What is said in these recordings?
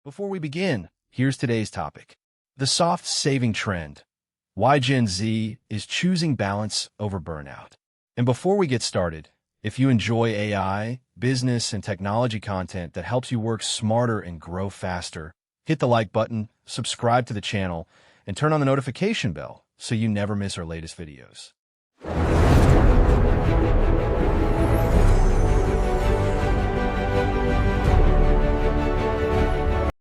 Before we begin, here's today's topic. The soft saving trend. Why Gen Z is choosing balance over burnout. And before we get started, if you enjoy AI, business, and technology content that helps you work smarter and grow faster, hit the like button, subscribe to the channel, and turn on the notification bell so you never miss our latest videos.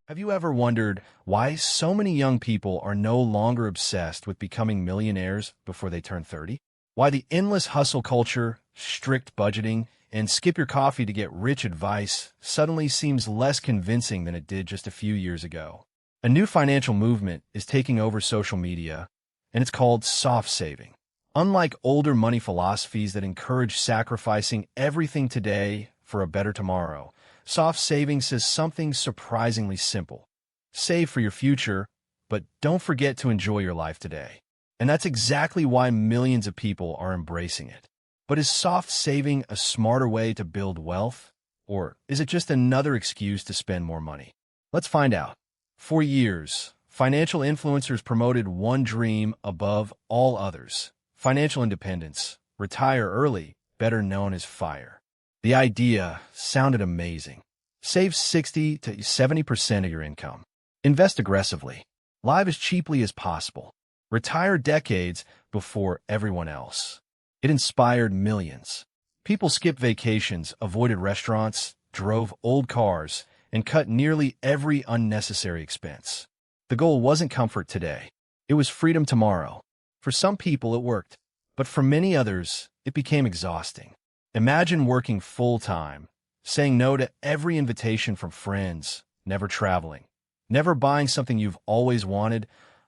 Have you ever wondered why so many young people are no longer obsessed with becoming millionaires before they turn 30? Why the endless hustle culture, strict budgeting, and skip your coffee to get rich advice suddenly seems less convincing than it did just a few years ago? A new financial movement is taking over social media, and it's called soft saving. Unlike older money philosophies that encourage sacrificing everything today for a better tomorrow, soft saving says something surprisingly simple. Save for your future, but don't forget to enjoy your life today. And that's exactly why millions of people are embracing it. But is soft saving a smarter way to build wealth? Or is it just another excuse to spend more money? Let's find out. For years, financial influencers promoted one dream above all others: financial independence, retire early, better known as FIRE. The idea sounded amazing. Save 60 to 70% of your income. Invest aggressively. Live as cheaply as possible. Retire decades before everyone else. It inspired millions. People skipped vacations, avoided restaurants, drove old cars, and cut nearly every unnecessary expense. The goal wasn't comfort today. It was freedom tomorrow. For some people, it worked, but for many others, it became exhausting. Imagine working full-time, saying no to every invitation from friends, never traveling, never buying something you've always wanted,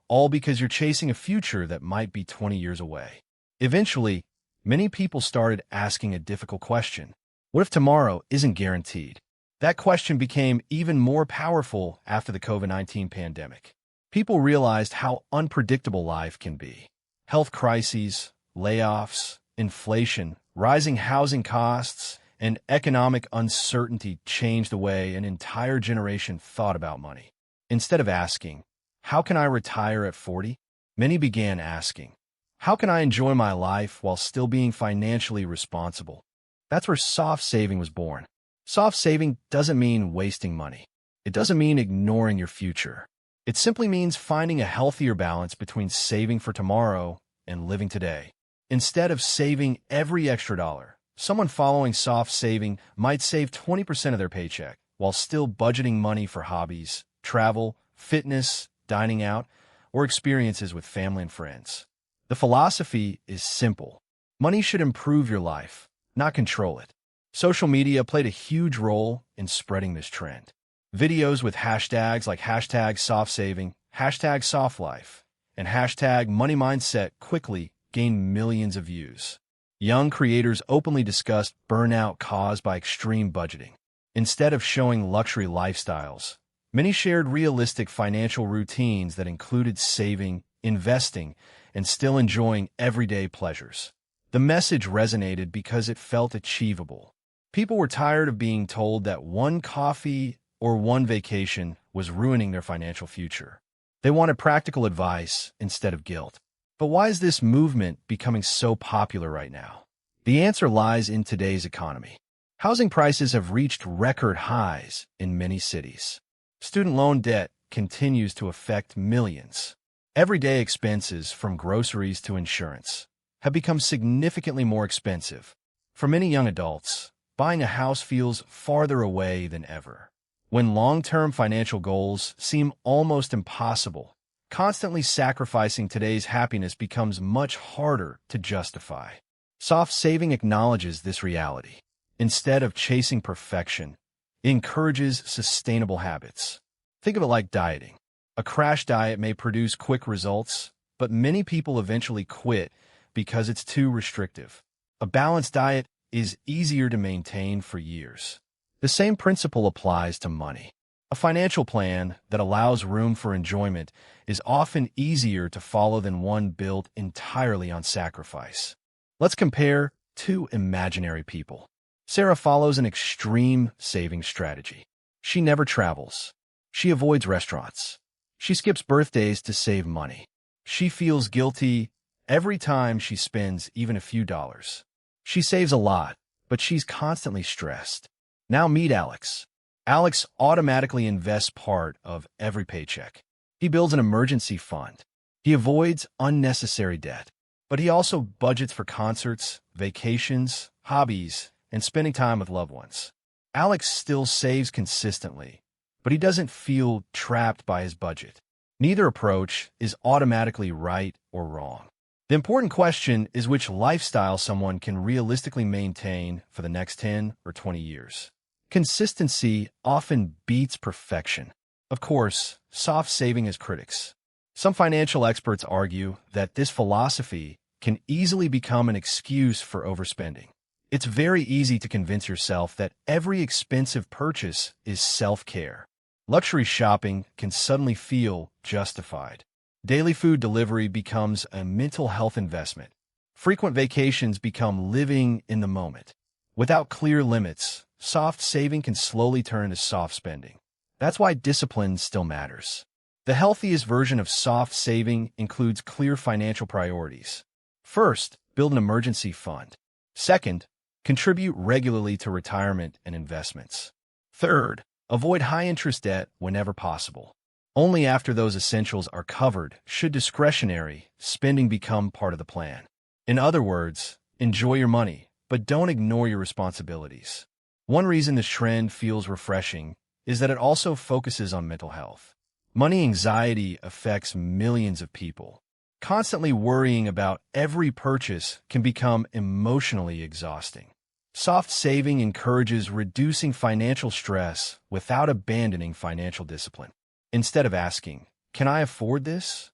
all because you're chasing a future that might be 20 years away. Eventually, many people started asking a difficult question. What if tomorrow isn't guaranteed? That question became even more powerful after the COVID-19 pandemic. People realized how unpredictable life can be. Health crises, layoffs, inflation, rising housing costs, and economic uncertainty changed the way an entire generation thought about money. Instead of asking, "How can I retire at 40?" many began asking, "How can I enjoy my life while still being financially responsible?" That's where soft saving was born. Soft saving doesn't mean wasting money. It doesn't mean ignoring your future. It simply means finding a healthier balance between saving for tomorrow and living today. Instead of saving every extra dollar, someone following soft saving might save 20% of their paycheck while still budgeting money for hobbies, travel, fitness, dining out, or experiences with family and friends. The philosophy is simple. Money should improve your life, not control it. Social media played a huge role in spreading this trend. Videos with hashtags like hashtag soft saving, hashtag soft life, and hashtag money mindset quickly gained millions of views. Young creators openly discussed burnout caused by extreme budgeting. Instead of showing luxury lifestyles, many shared realistic financial routines that included saving, investing, and still enjoying everyday pleasures. The message resonated because it felt achievable. People were tired of being told that one coffee or one vacation was ruining their financial future. They wanted practical advice instead of guilt. But why is this movement becoming so popular right now? The answer lies in today's economy. Housing prices have reached record highs in many cities. Student loan debt continues to affect millions. Everyday expenses, from groceries to insurance, have become significantly more expensive. For many young adults, buying a house feels farther away than ever. When long-term financial goals seem almost impossible, constantly sacrificing today's happiness becomes much harder to justify. Soft saving acknowledges this reality. Instead of chasing perfection, it encourages sustainable habits. Think of it like dieting. A crash diet may produce quick results, but many people eventually quit because it's too restrictive. A balanced diet is easier to maintain for years. The same principle applies to money. A financial plan that allows room for enjoyment is often easier to follow than one built entirely on sacrifice. Let's compare two imaginary people. Sarah follows an extreme saving strategy. She never travels, She avoids restaurants. She skips birthdays to save money. She feels guilty every time she spends even a few dollars. She saves a lot, but she's constantly stressed. Now meet Alex. Alex automatically invests part of every paycheck. He builds an emergency fund. He avoids unnecessary debt. But he also budgets for concerts, vacations, hobbies, and spending time with loved ones. Alex still saves consistently, but he doesn't feel trapped by his budget. Neither approach is automatically right or wrong. The important question is which lifestyle someone can realistically maintain for the next 10 or 20 years. Consistency often beats perfection. Of course, soft saving has critics. Some financial experts argue that this philosophy can easily become an excuse for overspending. It's very easy to convince yourself that every expensive purchase is self-care. Luxury shopping can suddenly feel justified. Daily food delivery becomes a mental health investment. Frequent vacations become living in the moment. Without clear limits, soft saving can slowly turn to soft spending. That's why discipline still matters. The healthiest version of soft saving includes clear financial priorities. First, build an emergency fund. Second, contribute regularly to retirement and investments. Third, avoid high-interest debt whenever possible. Only after those essentials are covered should discretionary spending become part of the plan. In other words, enjoy your money, but don't ignore your responsibilities. One reason this trend feels refreshing is that it also focuses on mental health. Money anxiety affects millions of people. Constantly worrying about every purchase can become emotionally exhausting. Soft saving encourages reducing financial stress without abandoning financial discipline. Instead of asking, "Can I afford this?"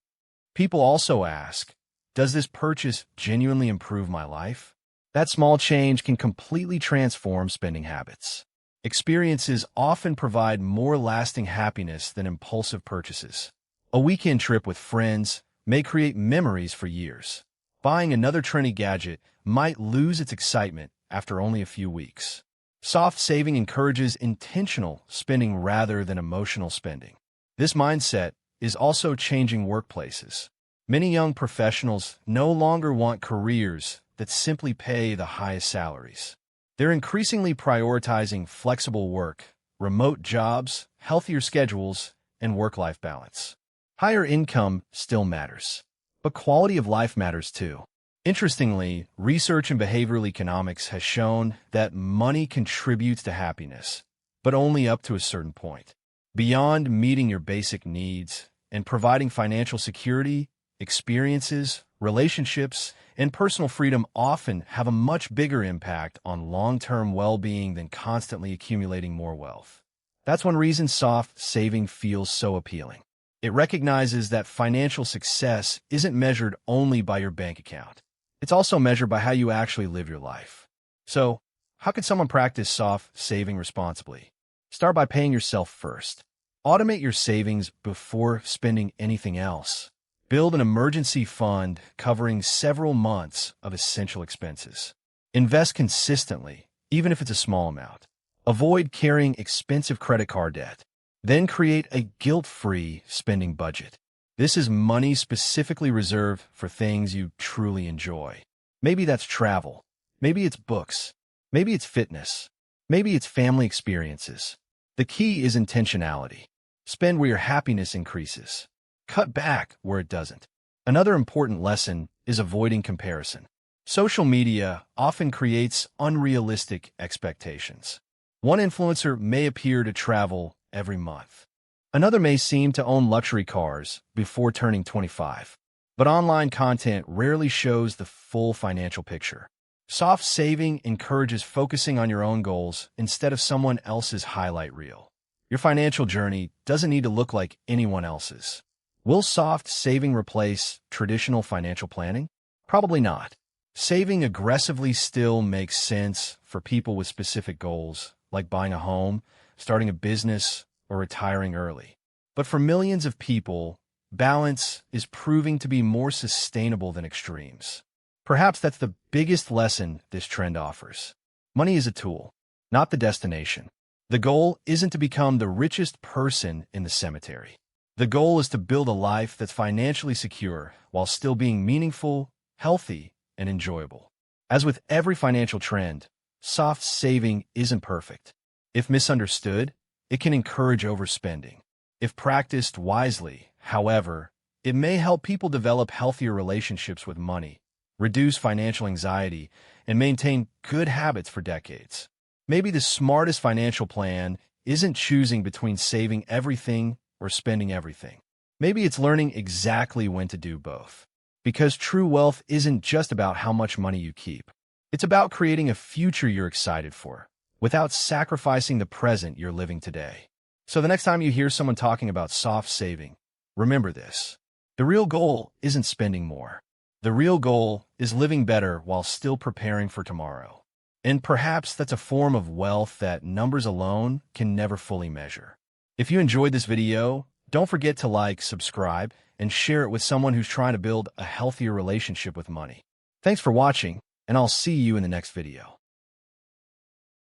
people also ask, "Does this purchase genuinely improve my life?" That small change can completely transform spending habits. Experiences often provide more lasting happiness than impulsive purchases. A weekend trip with friends may create memories for years. Buying another trendy gadget might lose its excitement after only a few weeks. Soft saving encourages intentional spending rather than emotional spending. This mindset is also changing workplaces. Many young professionals no longer want careers that simply pay the highest salaries. They're increasingly prioritizing flexible work, remote jobs, healthier schedules, and work-life balance. Higher income still matters, but quality of life matters too. Interestingly, research in behavioral economics has shown that money contributes to happiness, but only up to a certain point. Beyond meeting your basic needs and providing financial security, experiences, relationships, and personal freedom often have a much bigger impact on long-term well-being than constantly accumulating more wealth. That's one reason soft saving feels so appealing. It recognizes that financial success isn't measured only by your bank account. It's also measured by how you actually live your life. So, how can someone practice soft saving responsibly? Start by paying yourself first. Automate your savings before spending anything else. Build an emergency fund covering several months of essential expenses. Invest consistently, even if it's a small amount. Avoid carrying expensive credit card debt. Then create a guilt-free spending budget. This is money specifically reserved for things you truly enjoy. Maybe that's travel. Maybe it's books. Maybe it's fitness. Maybe it's family experiences. The key is intentionality. Spend where your happiness increases. Cut back where it doesn't. Another important lesson is avoiding comparison. Social media often creates unrealistic expectations. One influencer may appear to travel every month. Another may seem to own luxury cars before turning 25. But online content rarely shows the full financial picture. Soft saving encourages focusing on your own goals instead of someone else's highlight reel. Your financial journey doesn't need to look like anyone else's. Will soft saving replace traditional financial planning? Probably not. Saving aggressively still makes sense for people with specific goals, like buying a home, starting a business, or retiring early. But for millions of people, balance is proving to be more sustainable than extremes. Perhaps that's the biggest lesson this trend offers. Money is a tool, not the destination. The goal isn't to become the richest person in the cemetery. The goal is to build a life that's financially secure while still being meaningful, healthy, and enjoyable. As with every financial trend, soft saving isn't perfect. If misunderstood, it can encourage overspending. If practiced wisely, however, it may help people develop healthier relationships with money, reduce financial anxiety, and maintain good habits for decades. Maybe the smartest financial plan isn't choosing between saving everything or spending everything. Maybe it's learning exactly when to do both. Because true wealth isn't just about how much money you keep. It's about creating a future you're excited for, without sacrificing the present you're living today. So the next time you hear someone talking about soft saving, remember this. The real goal isn't spending more. The real goal is living better while still preparing for tomorrow. And perhaps that's a form of wealth that numbers alone can never fully measure. If you enjoyed this video, don't forget to like, subscribe, and share it with someone who's trying to build a healthier relationship with money. Thanks for watching, and I'll see you in the next video.